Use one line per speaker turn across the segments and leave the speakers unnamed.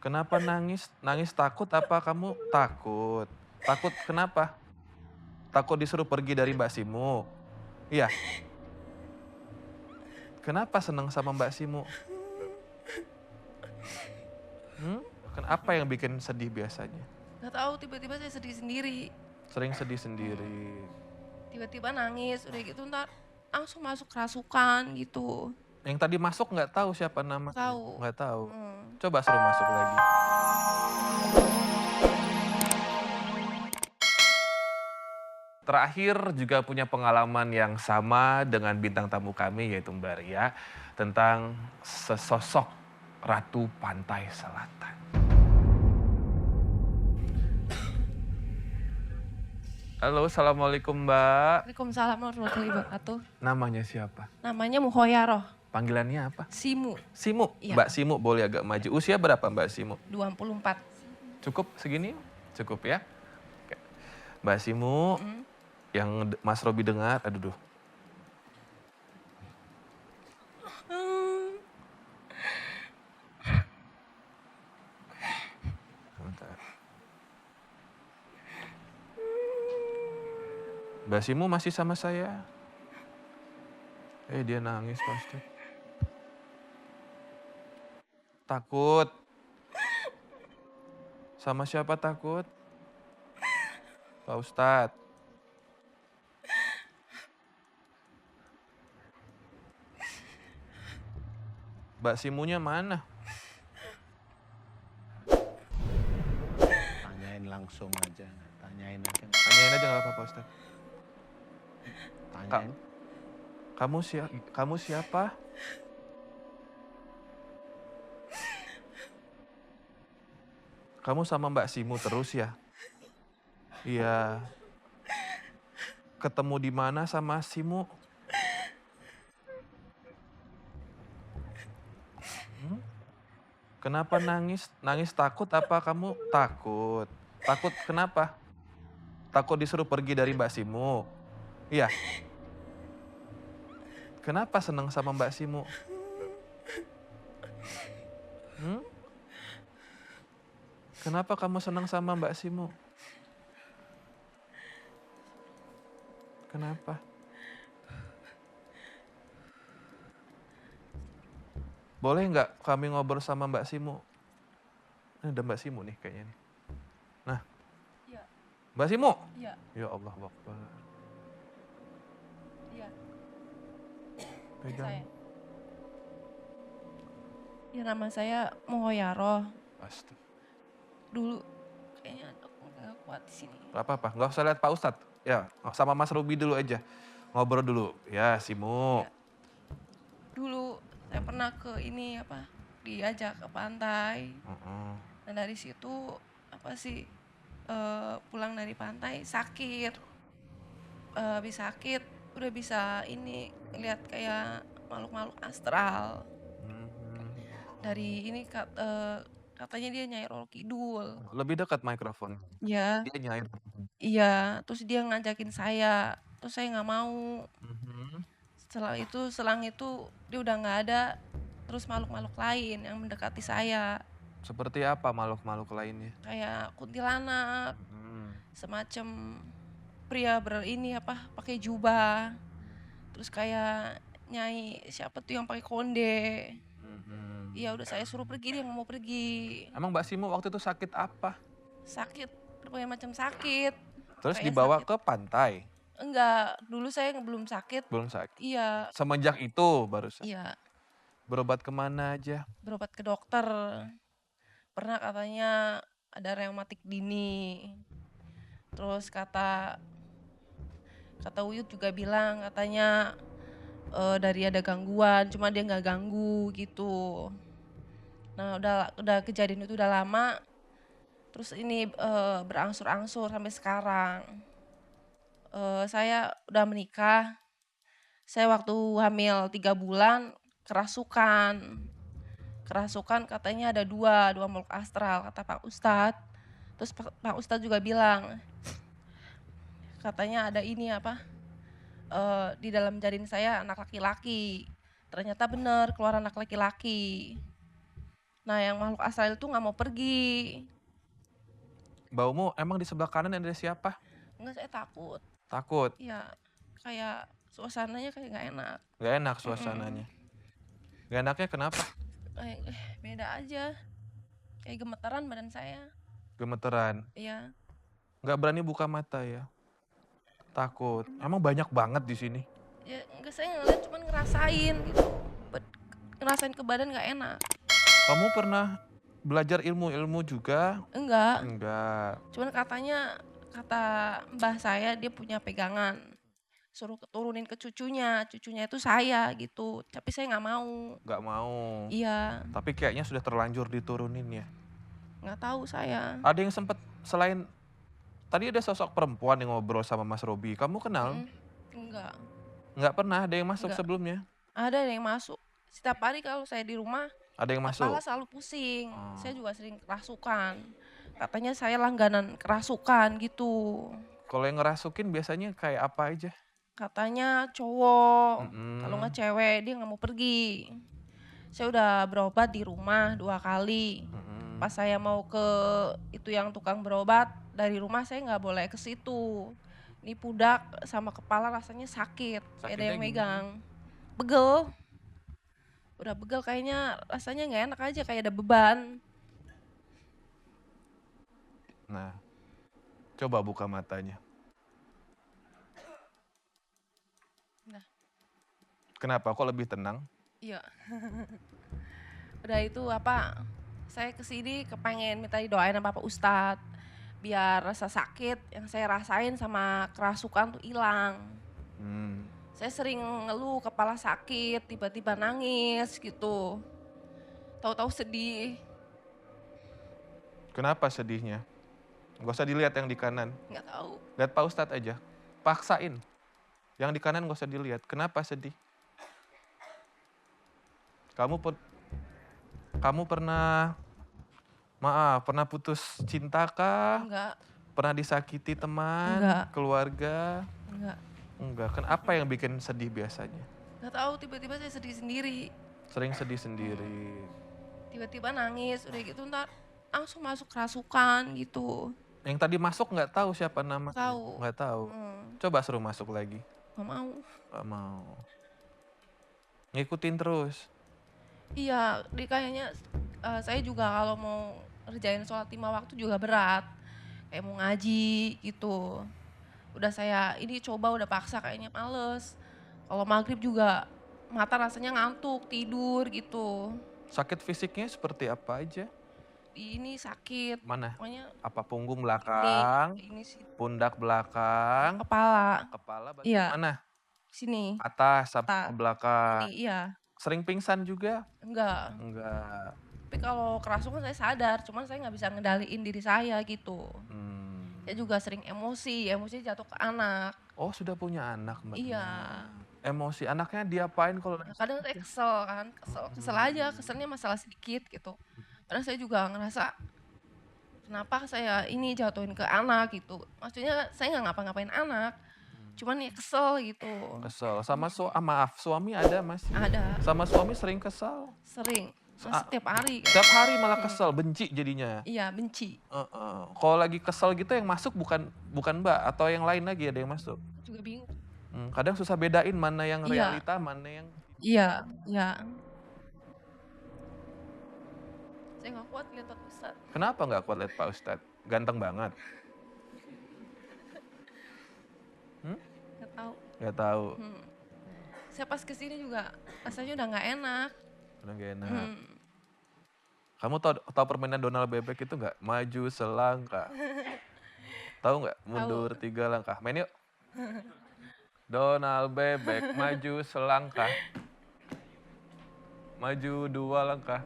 Kenapa nangis? Nangis takut apa kamu takut? Takut kenapa? Takut disuruh pergi dari Mbak Simu? Iya? Kenapa senang sama Mbak Simu? Hmm? Apa yang bikin sedih biasanya?
Nggak tahu tiba-tiba saya sedih sendiri.
Sering sedih sendiri.
Tiba-tiba nangis, udah gitu ntar langsung masuk kerasukan gitu.
Yang tadi masuk nggak tahu siapa namanya?
Tahu.
Nggak tahu.
Hmm.
Coba suruh masuk lagi. Terakhir juga punya pengalaman yang sama dengan bintang tamu kami yaitu Mbak Ria tentang sesosok ratu pantai selatan. Halo, assalamualaikum Mbak.
Waalaikumsalam warahmatullahi wabarakatuh.
Namanya siapa?
Namanya Muhoyaroh.
Panggilannya apa?
Simu.
Simu.
Iya.
Mbak Simu boleh agak maju. Usia berapa Mbak Simu?
24.
Cukup segini? Cukup ya. Oke. Mbak Simu yang Mas Robi dengar, aduh. Bentar. Mbak Simu masih sama saya? Dia nangis pasti. Takut. Sama siapa takut? Pak Ustadz. Mbak Simunya mana?
Tanyain langsung aja, tanyain aja.
Tanyain aja nggak apa-apa Ustadz.
Tanyain.
Kamu siapa? Kamu sama Mbak Simu terus ya? Iya. Ketemu di mana sama Simu? Kenapa nangis? Nangis takut apa kamu takut? Takut kenapa? Takut disuruh pergi dari Mbak Simu? Iya? Kenapa senang sama Mbak Simu? Kenapa kamu senang sama Mbak Simu? Kenapa? Boleh nggak kami ngobrol sama Mbak Simu? Ada Mbak Simu nih kayaknya nih. Nah.
Iya.
Mbak Simu?
Iya.
Ya Allah Akbar.
Iya.
Pegang.
Ya nama saya Muhoyaroh.
Pasti.
Dulu kayaknya aku nggak kuat di sini.
Gak apa-apa, nggak usah lihat Pak Ustadz. Ya, sama Mas Robi dulu aja. Ngobrol dulu. Ya, Simu.
Ya. Dulu saya pernah ke ini diajak ke pantai. Nah dari situ pulang dari pantai sakit. Habis sakit udah bisa lihat kayak makhluk-makhluk astral. Dari ini katanya dia Nyai Roro Kidul.
Lebih dekat mikrofon.
Iya.
Dia nyair.
Iya, terus dia ngajakin saya, terus saya nggak mau. Selang itu dia udah nggak ada, terus makhluk-makhluk lain yang mendekati saya.
Seperti apa makhluk-makhluk lainnya?
Kayak kuntilanak, semacam pria pakai jubah, terus kayak Nyai siapa tuh yang pakai konde. Iya udah saya suruh pergi, dia nggak mau pergi.
Emang Mbak Simu waktu itu sakit apa?
Sakit, berbagai macam sakit.
Terus
Kayak
dibawa
sakit.
ke pantai?
Enggak, dulu saya belum sakit.
Belum sakit?
Iya.
Semenjak itu baru sakit?
Iya.
Berobat kemana aja?
Berobat ke dokter. Pernah katanya ada reumatik dini. Terus kata Uyut juga bilang katanya dari ada gangguan, cuma dia nggak ganggu gitu. Nah udah kejadian itu udah lama. Terus ini berangsur-angsur sampai sekarang. Saya udah menikah. Saya waktu hamil 3 bulan kerasukan. Kerasukan katanya ada dua makhluk astral kata Pak Ustadz. Terus Pak Ustadz juga bilang katanya ada di dalam janin saya anak laki-laki. Ternyata benar keluar anak laki-laki. Nah yang makhluk astral itu nggak mau pergi.
Baumu emang di sebelah kanan ada siapa?
Enggak, saya takut.
Takut?
Iya, kayak suasananya kayak nggak enak.
Gak enak
Mm-mm.
suasananya. Gak enaknya kenapa?
Kayak beda aja. Kayak gemeteran badan saya.
Gemeteran.
Iya.
Gak berani buka mata ya? Takut. Emang banyak banget di sini.
Ya enggak, saya ngeliat cuman ngerasain gitu. Be- Ngerasain ke badan nggak enak.
Kamu pernah belajar ilmu-ilmu juga?
Enggak.
Enggak.
Cuman katanya, kata mbah saya dia punya pegangan. Suruh turunin ke cucunya. Cucunya itu saya gitu. Tapi saya nggak mau.
Gak mau.
Iya,
Tapi kayaknya sudah terlanjur diturunin ya.
nggak tahu saya.
Ada yang sempet selain tadi ada sosok perempuan yang ngobrol sama Mas Robi. Kamu kenal?
Mm-mm. Enggak.
Nggak pernah ada yang masuk
Enggak.
sebelumnya?
Ada yang masuk. Setiap hari kalau saya di rumah,
Ada yang
kepala
masuk?
selalu pusing.
Oh.
Saya juga sering kerasukan. Katanya saya langganan kerasukan gitu.
Kalau yang ngerasukin biasanya kayak apa aja?
Katanya cowok,
Mm-mm.
kalau nggak cewek dia nggak mau pergi. Saya udah berobat di rumah 2 kali.
Mm-mm.
Pas saya mau ke itu yang tukang berobat, dari rumah saya nggak boleh ke situ. Ini pundak sama kepala rasanya sakit, kayak ada
Sakitnya
yang
gimana?
megang. Begel, udah begel kayaknya rasanya nggak enak aja, kayak ada beban.
Nah, coba buka matanya.
Nah,
Kenapa? Kok lebih tenang?
iya. Udah itu apa? Saya kesini kepengen minta didoain sama Bapak Ustadz biar rasa sakit yang saya rasain sama kerasukan tuh hilang.
Hmm.
Saya sering ngeluh kepala sakit, tiba-tiba nangis gitu. Tahu-tahu sedih,
Kenapa sedihnya? Gak usah dilihat yang di kanan.
nggak tahu.
Lihat Pak Ustadz aja. Paksain. Yang di kanan gak usah dilihat. Kenapa sedih? Kamu pernah, maaf, pernah putus cinta kah?
Enggak,
Pernah disakiti teman,
Enggak.
keluarga?
enggak.
Enggak. Kan apa yang bikin sedih biasanya?
Nggak tahu, tiba-tiba saya sedih sendiri.
Sering sedih sendiri.
Tiba-tiba nangis, udah gitu ntar langsung masuk kerasukan gitu.
Yang tadi masuk nggak tahu siapa nama?
Tahu.
Nggak tahu. Coba suruh masuk lagi.
Nggak mau.
Nggak mau. Ngikutin terus.
Iya, kayaknya saya juga kalau mau ngerjain sholat 5 waktu juga berat. Kayak mau ngaji gitu. Udah saya ini coba udah paksa kayaknya males. Kalau maghrib juga mata rasanya ngantuk, tidur gitu.
Sakit fisiknya seperti apa aja?
Ini sakit,
Mana?
pokoknya
Apa punggung belakang,
ini sih
pundak belakang,
kepala,
kepala bagian
Iya.
mana?
sini.
Atas sampai
Atas.
ke belakang.
Ini iya,
Sering pingsan juga?
enggak.
Enggak.
Tapi kalau kerasukan saya sadar, cuman saya nggak bisa ngendaliin diri saya gitu. Saya juga sering emosi jatuh ke anak.
Oh, sudah punya anak, Mbak?
Iya.
Emosi anaknya diapain kalau
Nah, kadang saya kesel kan, kesel aja, keselnya masalah sedikit gitu. Kadang saya juga ngerasa kenapa saya ini jatuhin ke anak gitu. Maksudnya saya nggak ngapa-ngapain anak, cuman ya kesel gitu.
kesel sama maaf, suami ada Mas?
Ada,
Sama suami sering kesel?
sering, setiap hari.
Setiap hari malah kesel, benci jadinya.
Iya, benci.
Kalau lagi kesel gitu yang masuk bukan Mbak atau yang lain lagi ada yang masuk.
Juga bingung.
Kadang susah bedain mana yang
Iya.
realita, mana yang
Iya, iya. Saya nggak kuat lihat Pak Ustadz.
kenapa nggak kuat lihat Pak Ustadz? Ganteng banget.
Nggak tahu.
Nggak tahu.
Saya pas kesini juga rasanya udah nggak enak.
Udah nggak enak. Kamu tahu permainan Donald Bebek itu nggak? Maju selangkah. Tahu nggak? Mundur 3 langkah. Main yuk. Donald Bebek maju selangkah. Maju 2 langkah.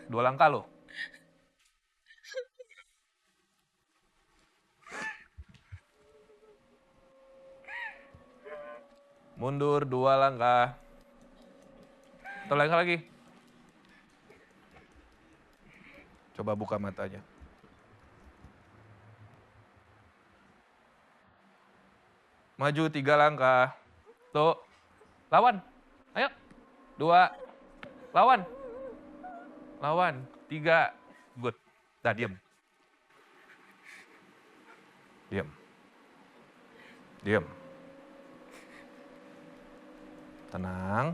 2 langkah loh. Mundur 2 langkah. 1 langkah lagi. Coba buka matanya. Maju 3 langkah. Tuh. Lawan. Ayo. 2. Lawan. lawan, 3. Good. Dah, diam. Diam. Diam. Tenang.